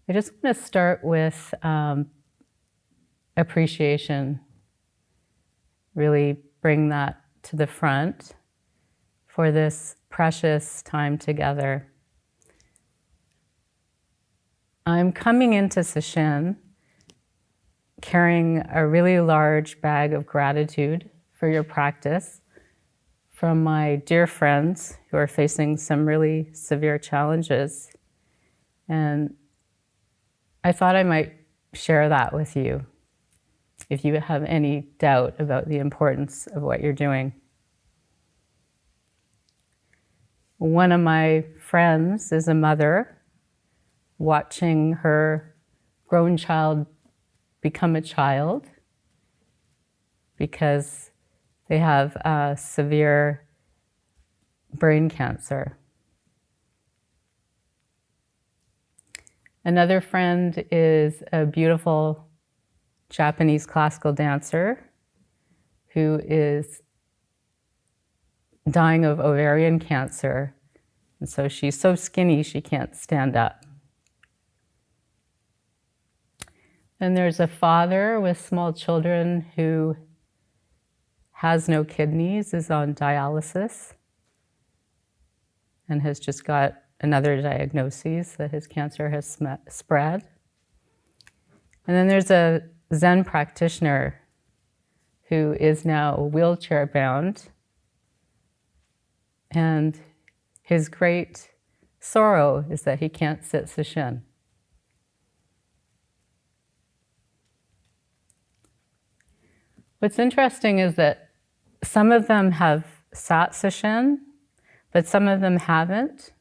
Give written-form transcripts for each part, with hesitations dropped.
I just want to start with appreciation. Really bring that to the front for this precious time together. I'm coming into Sesshin carrying a really large bag of gratitude for your practice from my dear friends who are facing some really severe challenges. And I thought I might share that with you if you have any doubt about the importance of what you're doing. One of my friends is a mother watching her grown child become a child because they have a severe brain cancer. Another friend is a beautiful Japanese classical dancer who is dying of ovarian cancer. And so she's so skinny she can't stand up. And there's a father with small children who has no kidneys, is on dialysis, and has just got another diagnosis that his cancer has spread. And then there's a Zen practitioner who is now wheelchair bound, and his great sorrow is that he can't sit Sesshin. What's interesting is that some of them have sat Sesshin, but some of them haven't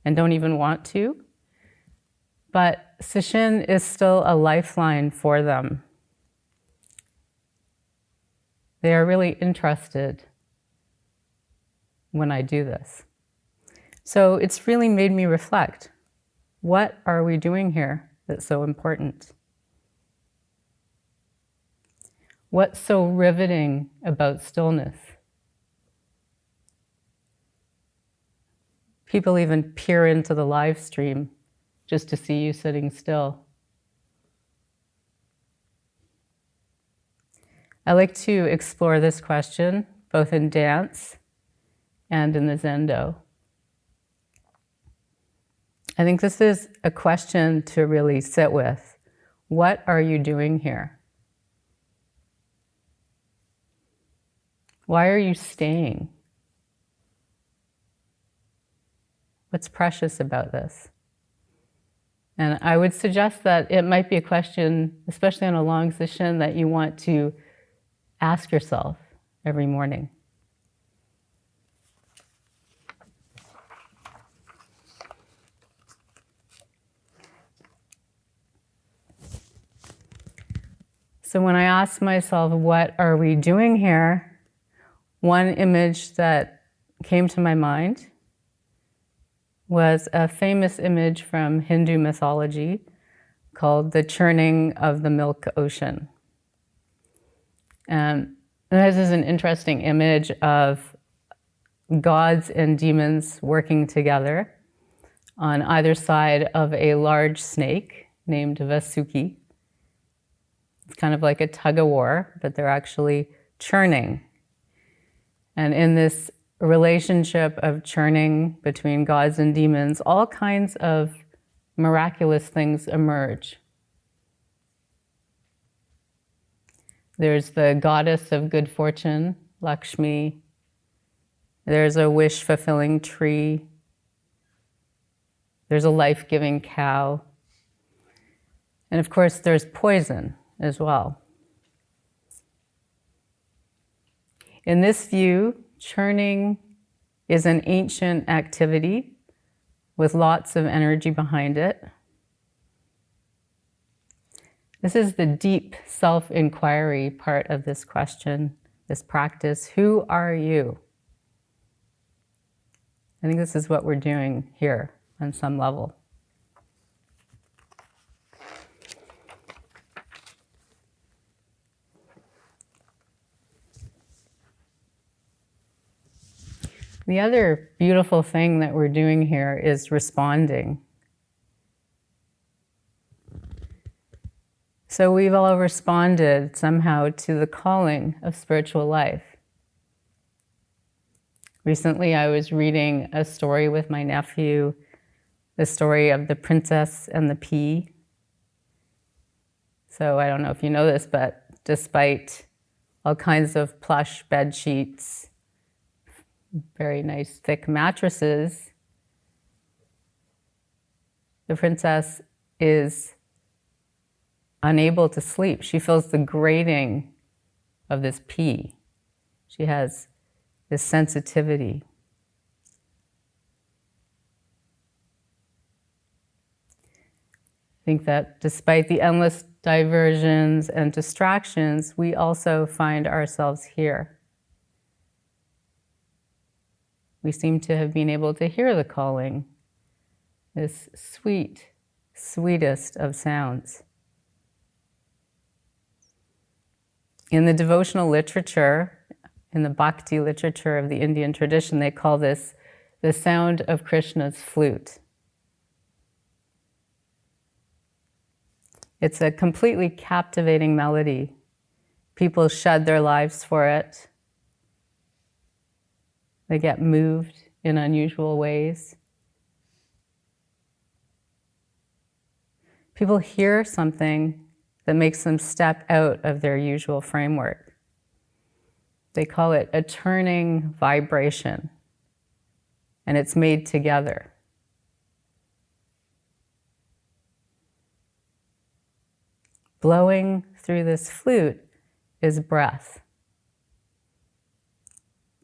and don't even want to. But Sesshin is still a lifeline for them. They are really interested when I do this. So it's really made me reflect. What are we doing here that's so important? What's so riveting about stillness? People even peer into the live stream just to see you sitting still. I like to explore this question both in dance and in the Zendo. I think this is a question to really sit with. What are you doing here? Why are you staying? What's precious about this? And I would suggest that it might be a question, especially on a long session, that you want to ask yourself every morning. So when I ask myself, what are we doing here? One image that came to my mind was a famous image from Hindu mythology called the churning of the milk ocean. And this is an interesting image of gods and demons working together on either side of a large snake named Vasuki. It's kind of like a tug-of-war, but they're actually churning. And in this relationship of churning between gods and demons, all kinds of miraculous things emerge. There's the goddess of good fortune, Lakshmi. There's a wish-fulfilling tree. There's a life-giving cow. And of course, there's poison as well. In this view, churning is an ancient activity with lots of energy behind it. This is the deep self-inquiry part of this question, this practice. Who are you? I think this is what we're doing here on some level. The other beautiful thing that we're doing here is responding. So we've all responded somehow to the calling of spiritual life. Recently, I was reading a story with my nephew, the story of the princess and the pea. So I don't know if you know this, but despite all kinds of plush bed sheets, very nice thick mattresses, the princess is unable to sleep. She feels the grating of this pea. She has this sensitivity. I think that despite the endless diversions and distractions, we also find ourselves here. We seem to have been able to hear the calling, this sweet, sweetest of sounds. In the devotional literature, in the bhakti literature of the Indian tradition, they call this the sound of Krishna's flute. It's a completely captivating melody. People shed their lives for it. They get moved in unusual ways. People hear something that makes them step out of their usual framework. They call it a turning vibration, and it's made together. Blowing through this flute is breath,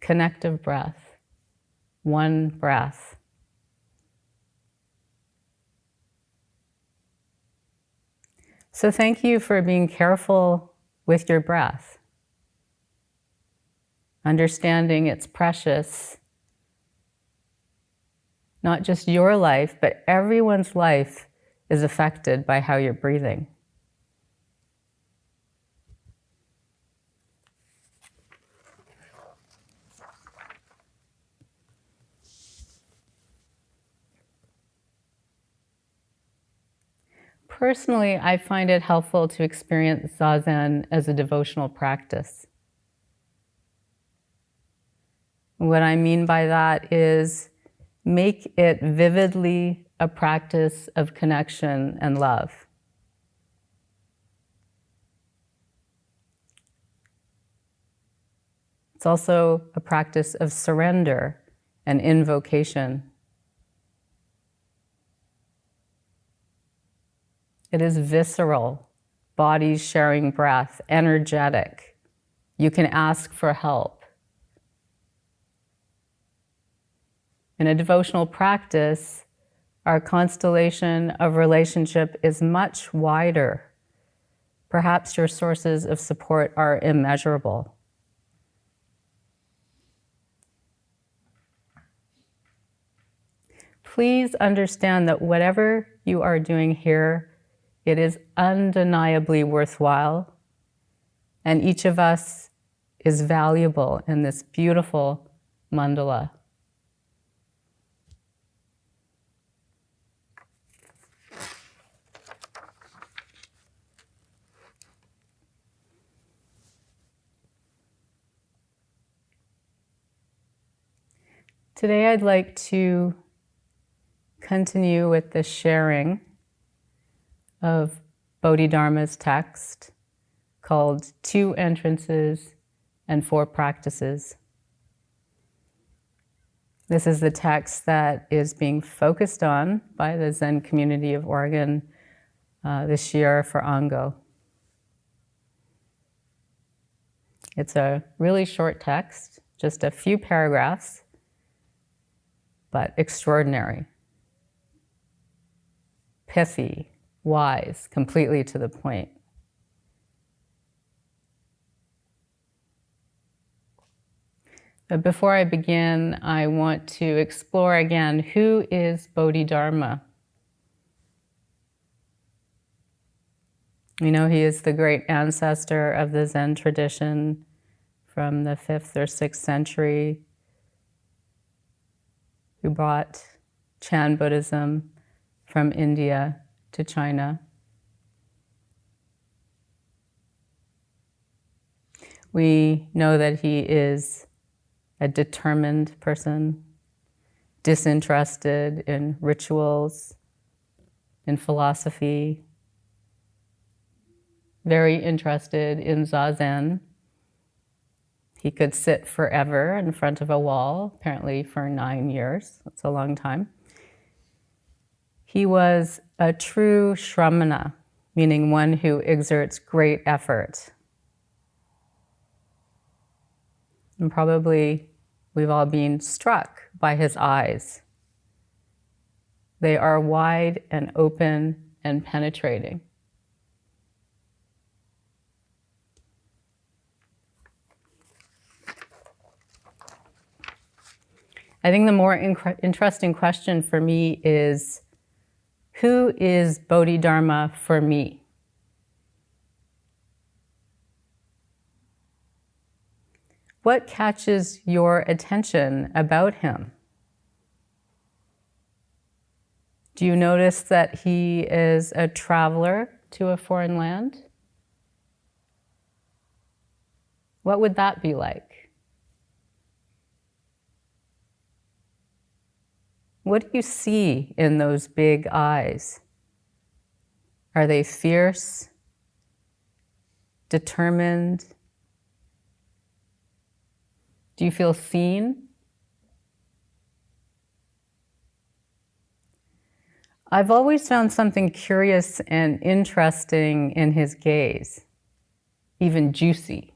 connective breath, one breath. So thank you for being careful with your breath, understanding it's precious. Not just your life, but everyone's life is affected by how you're breathing. Personally, I find it helpful to experience Zazen as a devotional practice. What I mean by that is make it vividly a practice of connection and love. It's also a practice of surrender and invocation. It is visceral, bodies sharing breath, energetic. You can ask for help. In a devotional practice, our constellation of relationship is much wider. Perhaps your sources of support are immeasurable. Please understand that whatever you are doing here, it is undeniably worthwhile, and each of us is valuable in this beautiful mandala. Today I'd like to continue with the sharing of Bodhidharma's text called 2 Entrances and 4 Practices. This is the text that is being focused on by the Zen community of Oregon this year for Ango. It's a really short text, just a few paragraphs, but extraordinary, pithy, wise, completely to the point. But before I begin, I want to explore again, who is Bodhidharma? You know, he is the great ancestor of the Zen tradition from the 5th or 6th century, who brought Chan Buddhism from India to China. We know that he is a determined person, disinterested in rituals, in philosophy, very interested in Zazen. He could sit forever in front of a wall, apparently for 9 years. That's a long time. He was a true shramana, meaning one who exerts great effort. And probably we've all been struck by his eyes. They are wide and open and penetrating. I think the more interesting question for me is, who is Bodhidharma for me? What catches your attention about him? Do you notice that he is a traveler to a foreign land? What would that be like? What do you see in those big eyes? Are they fierce, determined? Do you feel seen? I've always found something curious and interesting in his gaze, even juicy.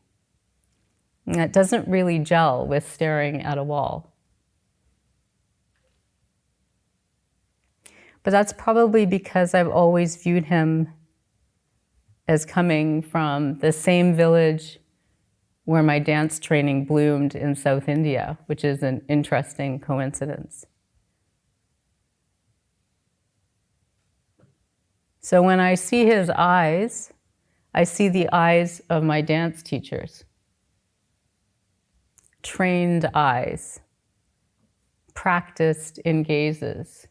And that doesn't really gel with staring at a wall. But that's probably because I've always viewed him as coming from the same village where my dance training bloomed in South India, which is an interesting coincidence. So when I see his eyes, I see the eyes of my dance teachers. Trained eyes, practiced in gazes,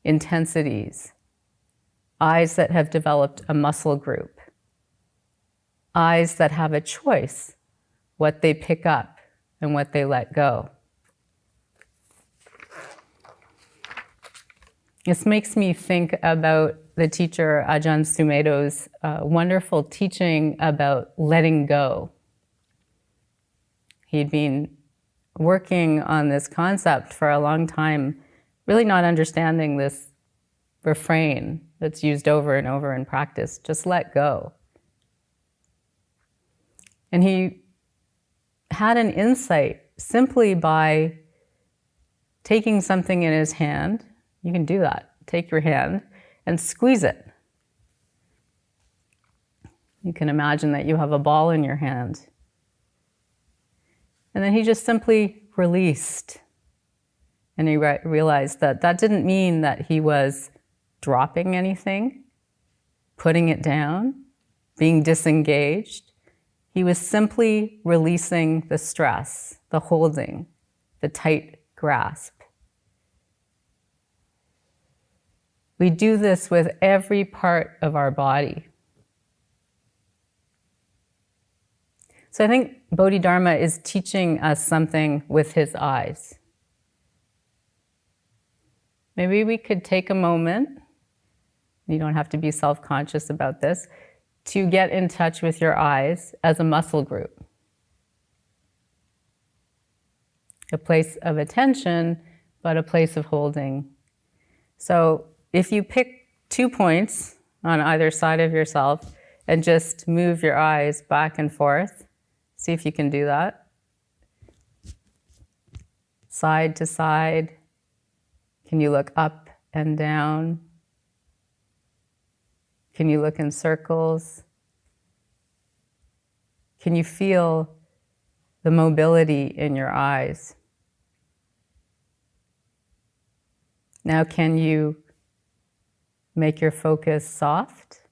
intensities, eyes that have developed a muscle group, eyes that have a choice, what they pick up and what they let go. This makes me think about the teacher Ajahn Sumedho's wonderful teaching about letting go. He'd been working on this concept for a long time, really not understanding this refrain that's used over and over in practice, just let go. And he had an insight simply by taking something in his hand. You can do that. Take your hand and squeeze it. You can imagine that you have a ball in your hand. And then he just simply released. And he realized that that didn't mean that he was dropping anything, putting it down, being disengaged. He was simply releasing the stress, the holding, the tight grasp. We do this with every part of our body. So I think Bodhidharma is teaching us something with his eyes. Maybe we could take a moment, you don't have to be self-conscious about this, to get in touch with your eyes as a muscle group. A place of attention, but a place of holding. So if you pick 2 points on either side of yourself and just move your eyes back and forth, see if you can do that. Side to side. Can you look up and down? Can you look in circles? Can you feel the mobility in your eyes? Now, can you make your focus soft?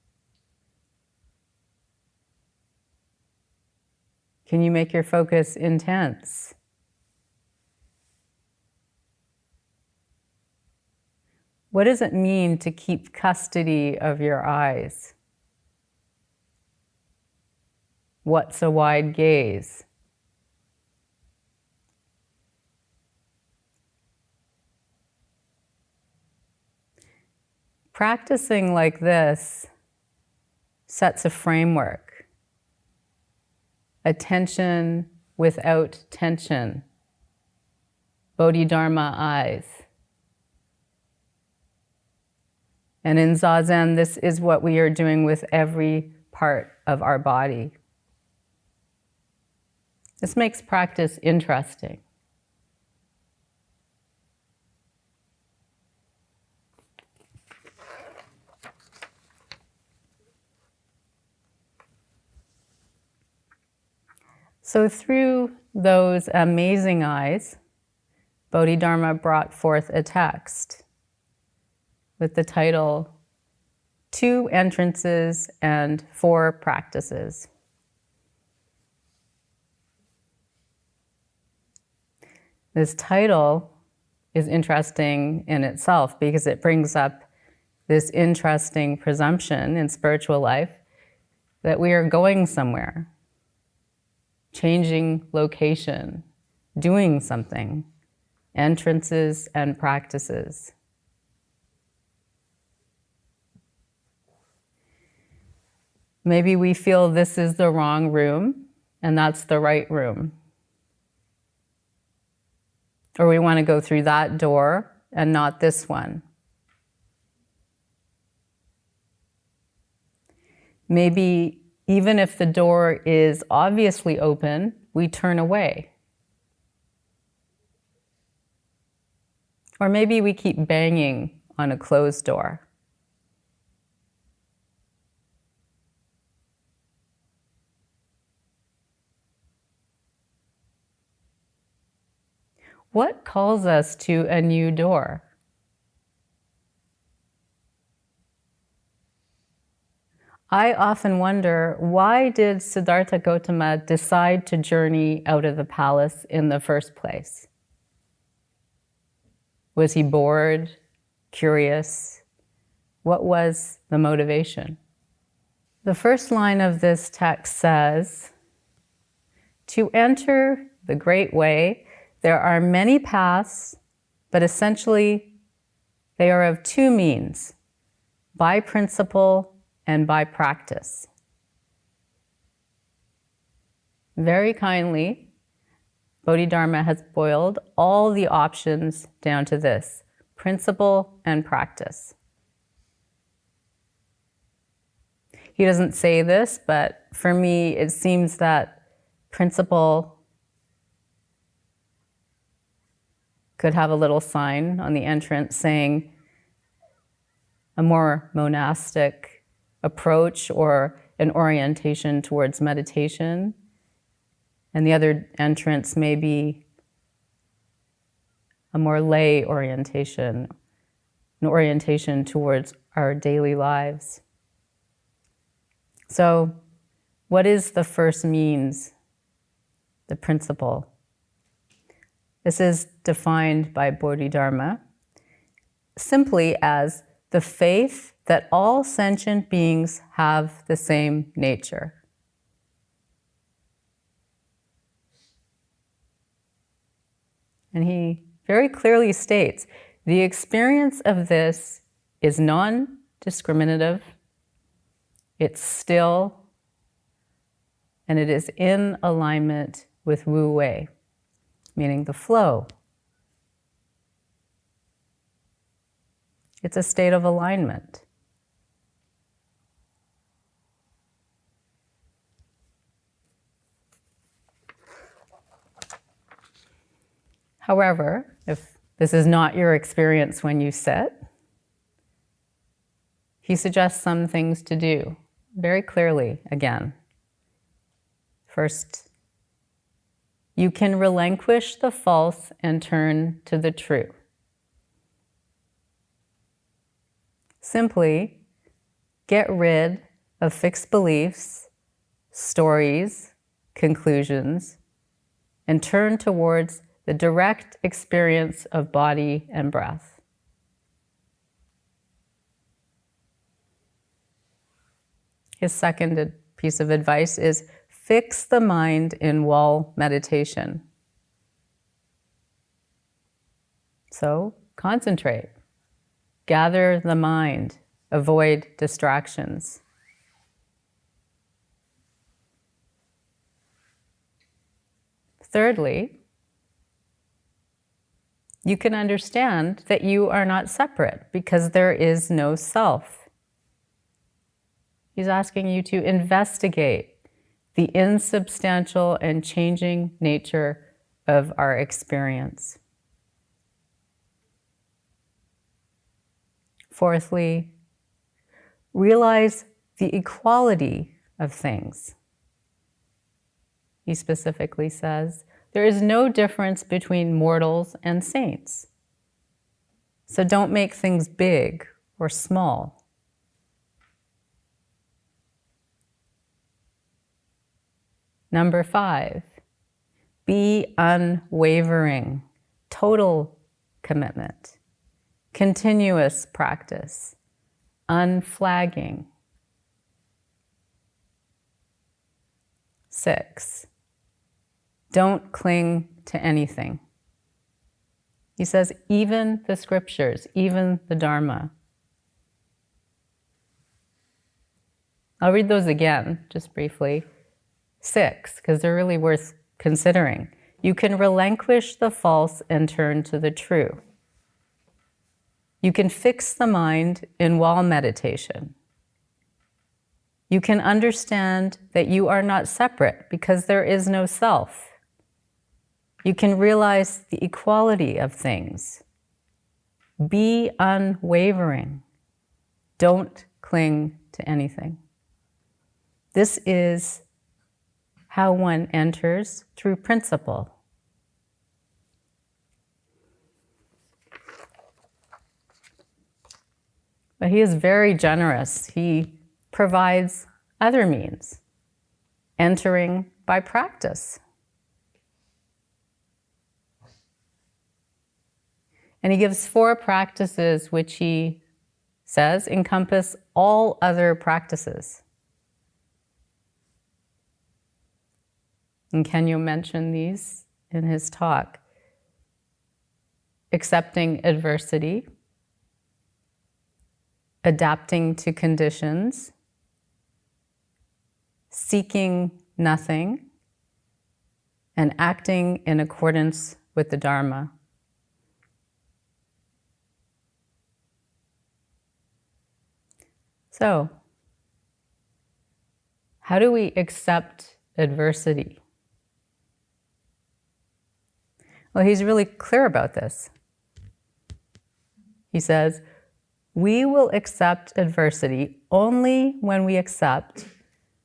Can you make your focus intense? What does it mean to keep custody of your eyes? What's a wide gaze? Practicing like this sets a framework. Attention without tension. Bodhidharma eyes. And in Zazen, this is what we are doing with every part of our body. This makes practice interesting. So through those amazing eyes, Bodhidharma brought forth a text with the title, 2 Entrances and 4 Practices. This title is interesting in itself because it brings up this interesting presumption in spiritual life that we are going somewhere, changing location, doing something, entrances and practices. Maybe we feel this is the wrong room and that's the right room. Or we want to go through that door and not this one. Maybe even if the door is obviously open, we turn away. Or maybe we keep banging on a closed door. What calls us to a new door? I often wonder, why did Siddhartha Gautama decide to journey out of the palace in the first place? Was he bored, curious? What was the motivation? The first line of this text says, "To enter the great way, there are many paths, but essentially they are of 2 means, by principle and by practice." Very kindly, Bodhidharma has boiled all the options down to this: principle and practice. He doesn't say this, but for me, it seems that principle could have a little sign on the entrance saying a more monastic approach or an orientation towards meditation. And the other entrance may be a more lay orientation, an orientation towards our daily lives. So, what is the first means, the principle? This is defined by Bodhidharma simply as the faith that all sentient beings have the same nature. And he very clearly states, the experience of this is non-discriminative, it's still, and it is in alignment with Wu Wei, meaning the flow. It's a state of alignment. However, if this is not your experience when you sit, he suggests some things to do very clearly again. First, you can relinquish the false and turn to the true. Simply get rid of fixed beliefs, stories, conclusions, and turn towards the direct experience of body and breath. His second piece of advice is fix the mind in wall meditation. So concentrate, gather the mind, avoid distractions. Thirdly, you can understand that you are not separate because there is no self. He's asking you to investigate the insubstantial and changing nature of our experience. Fourthly, realize the equality of things. He specifically says, there is no difference between mortals and saints. So don't make things big or small. Number 5, be unwavering, total commitment, continuous practice, unflagging. 6, don't cling to anything. He says, even the scriptures, even the Dharma. I'll read those again, just briefly. 6, because they're really worth considering. You can relinquish the false and turn to the true. You can fix the mind in wall meditation. You can understand that you are not separate because there is no self. You can realize the equality of things. Be unwavering. Don't cling to anything. This is how one enters through principle. But he is very generous. He provides other means, entering by practice. And he gives 4 practices which he says encompass all other practices. And Kenyo mentioned these in his talk. Accepting adversity, adapting to conditions, seeking nothing, and acting in accordance with the Dharma. So, how do we accept adversity? Well, he's really clear about this. He says, we will accept adversity only when we accept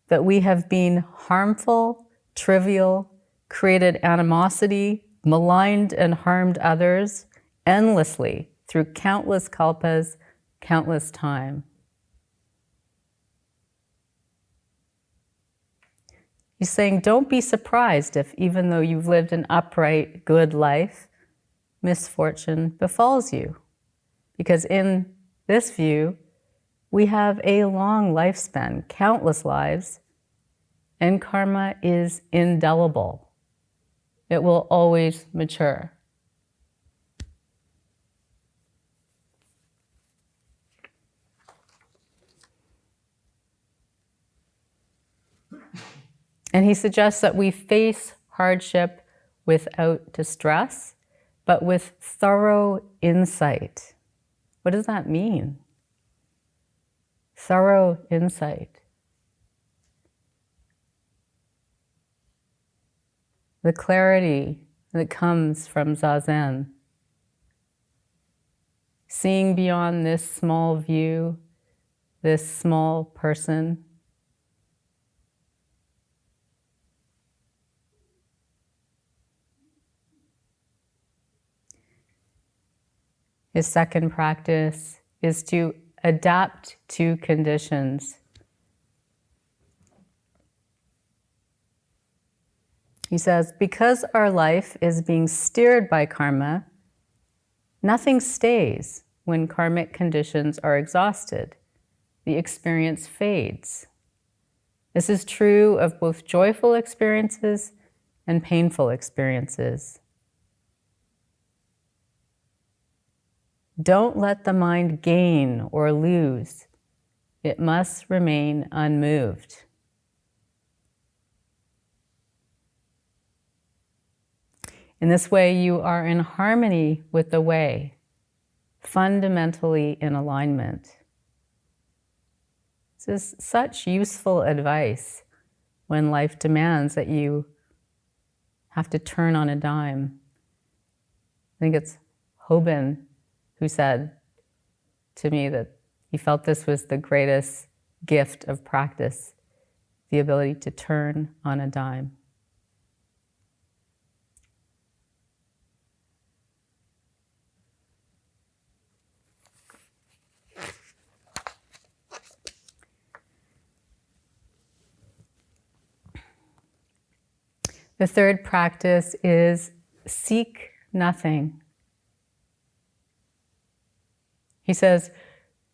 that we have been harmful, trivial, created animosity, maligned and harmed others endlessly through countless kalpas, countless time. He's saying, don't be surprised if, even though you've lived an upright, good life, misfortune befalls you. Because in this view, we have a long lifespan, countless lives, and karma is indelible. It will always mature. And he suggests that we face hardship without distress, but with thorough insight. What does that mean? Thorough insight. The clarity that comes from Zazen. Seeing beyond this small view, this small person. His second practice is to adapt to conditions. He says, because our life is being steered by karma, nothing stays when karmic conditions are exhausted. The experience fades. This is true of both joyful experiences and painful experiences. Don't let the mind gain or lose. It must remain unmoved. In this way, you are in harmony with the way, fundamentally in alignment. This is such useful advice when life demands that you have to turn on a dime. I think it's Hoban who said to me that he felt this was the greatest gift of practice, the ability to turn on a dime. The third practice is seek nothing. He says,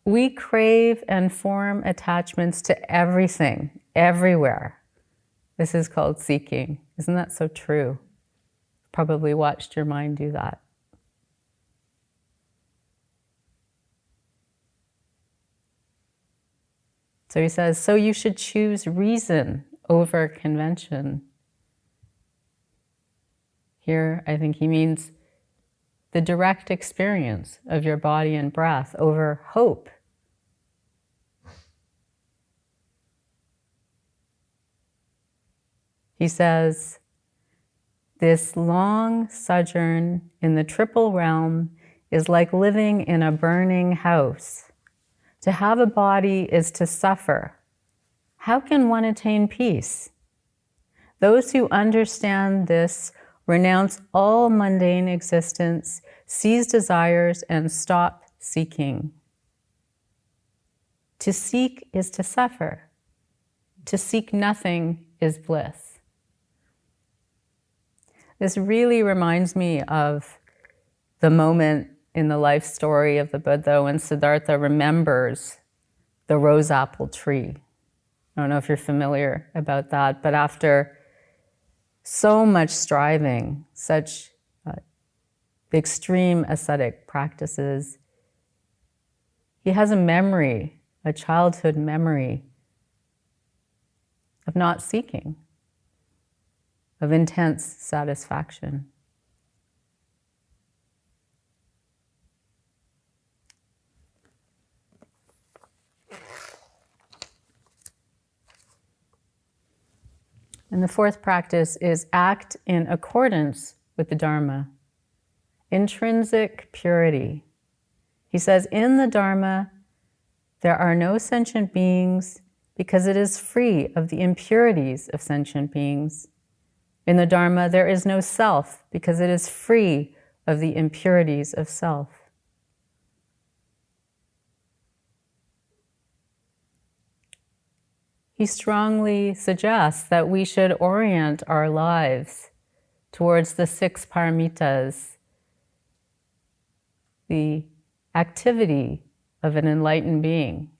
we crave and form attachments to everything, everywhere. This is called seeking. Isn't that so true? Probably watched your mind do that. So he says, so you should choose reason over convention. Here, I think he means the direct experience of your body and breath over hope. He says, this long sojourn in the triple realm is like living in a burning house. To have a body is to suffer. How can one attain peace? Those who understand this renounce all mundane existence, cease desires, and stop seeking. To seek is to suffer. To seek nothing is bliss. This really reminds me of the moment in the life story of the Buddha when Siddhartha remembers the rose apple tree. I don't know if you're familiar about that, but after so much striving, such extreme ascetic practices, he has a memory, a childhood memory of not seeking, of intense satisfaction. And the fourth practice is act in accordance with the Dharma. Intrinsic purity. He says, in the Dharma, there are no sentient beings because it is free of the impurities of sentient beings. In the Dharma, there is no self because it is free of the impurities of self. He strongly suggests that we should orient our lives towards the 6 paramitas, the activity of an enlightened being.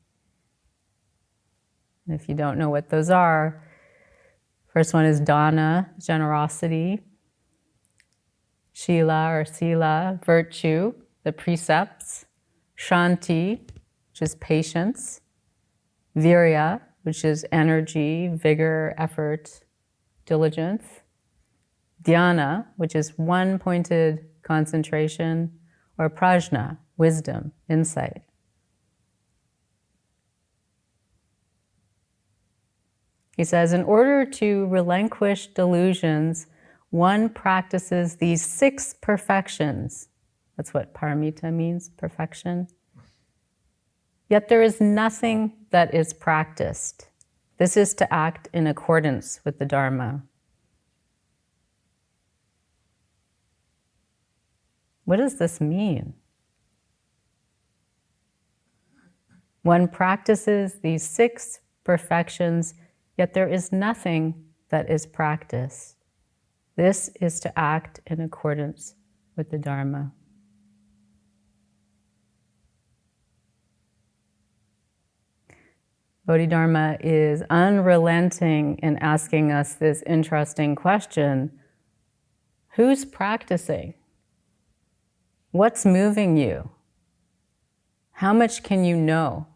And if you don't know what those are, first one is dana, generosity, shila or sila, virtue, the precepts, shanti, which is patience, virya, which is energy, vigor, effort, diligence, dhyana, which is one-pointed concentration, or prajna, wisdom, insight. He says, in order to relinquish delusions, one practices these 6 perfections. That's what paramita means, perfection. Yet there is nothing that is practiced. This is to act in accordance with the Dharma. What does this mean? One practices these 6 perfections, yet there is nothing that is practiced. This is to act in accordance with the Dharma. Bodhidharma is unrelenting in asking us this interesting question: who's practicing? What's moving you? How much can you know?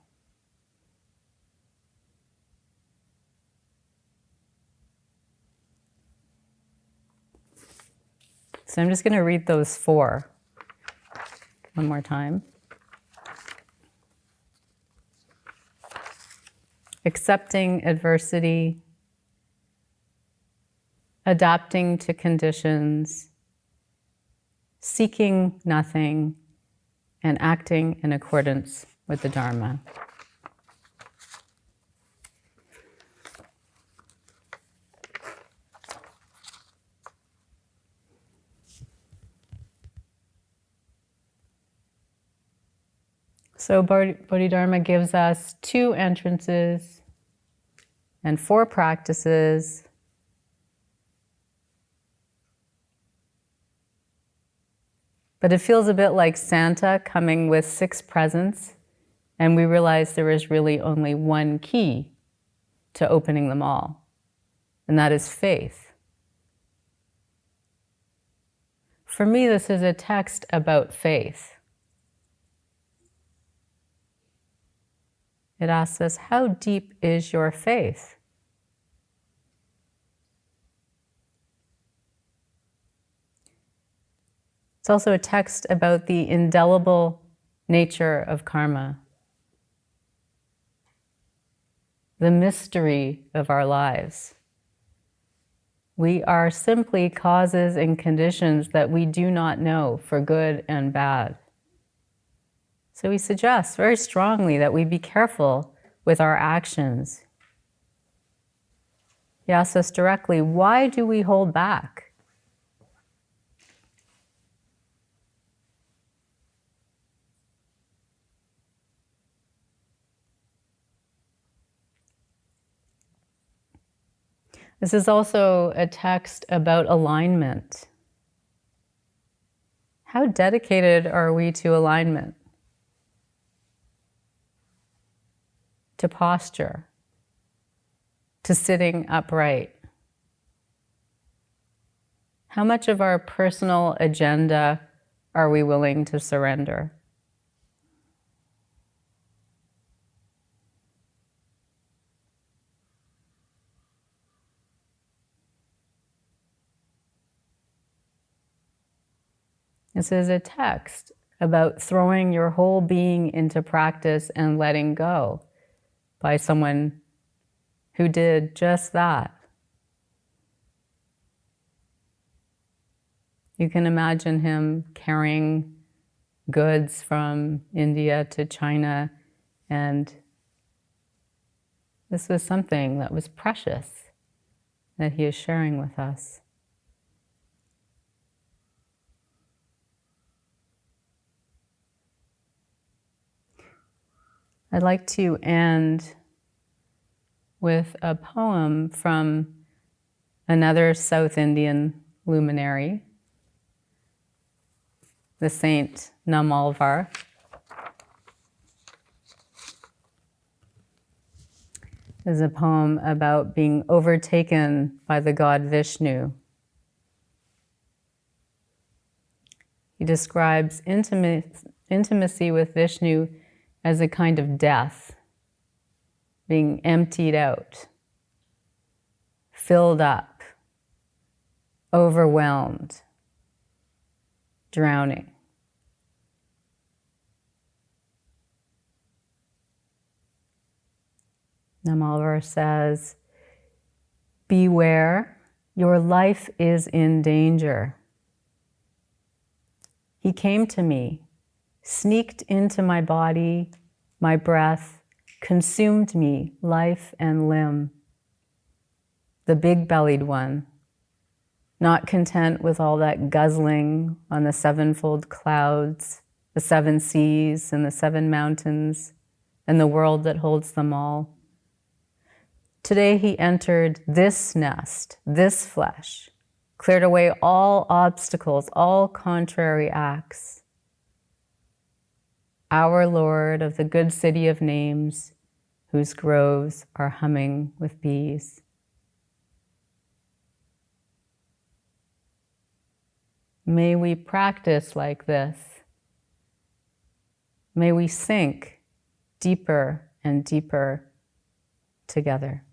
So I'm just going to read those 4 one more time. Accepting adversity, adapting to conditions, seeking nothing, and acting in accordance with the Dharma. So Bodhidharma gives us 2 entrances and 4 practices. But it feels a bit like Santa coming with 6 presents, and we realize there is really only one key to opening them all, and that is faith. For me, this is a text about faith. It asks us, how deep is your faith? It's also a text about the indelible nature of karma, the mystery of our lives. We are simply causes and conditions that we do not know, for good and bad. So he suggests very strongly that we be careful with our actions. He asks us directly, why do we hold back? This is also a text about alignment. How dedicated are we to alignment? To posture, to sitting upright? How much of our personal agenda are we willing to surrender? This is a text about throwing your whole being into practice and letting go, by someone who did just that. You can imagine him carrying goods from India to China, and this was something that was precious that he is sharing with us. I'd like to end with a poem from another South Indian luminary, the Saint Namalvar. This is a poem about being overtaken by the god Vishnu. He describes intimacy with Vishnu as a kind of death, being emptied out, filled up, overwhelmed, drowning. Namalvar says, "Beware, your life is in danger. He came to me, sneaked into my body, my breath, consumed me, life and limb. The big-bellied one, not content with all that guzzling on the 7-fold clouds, the 7 seas and the 7 mountains, and the world that holds them all. Today he entered this nest, this flesh, cleared away all obstacles, all contrary acts. Our Lord of the good city of names, whose groves are humming with bees. May we practice like this. May we sink deeper and deeper together.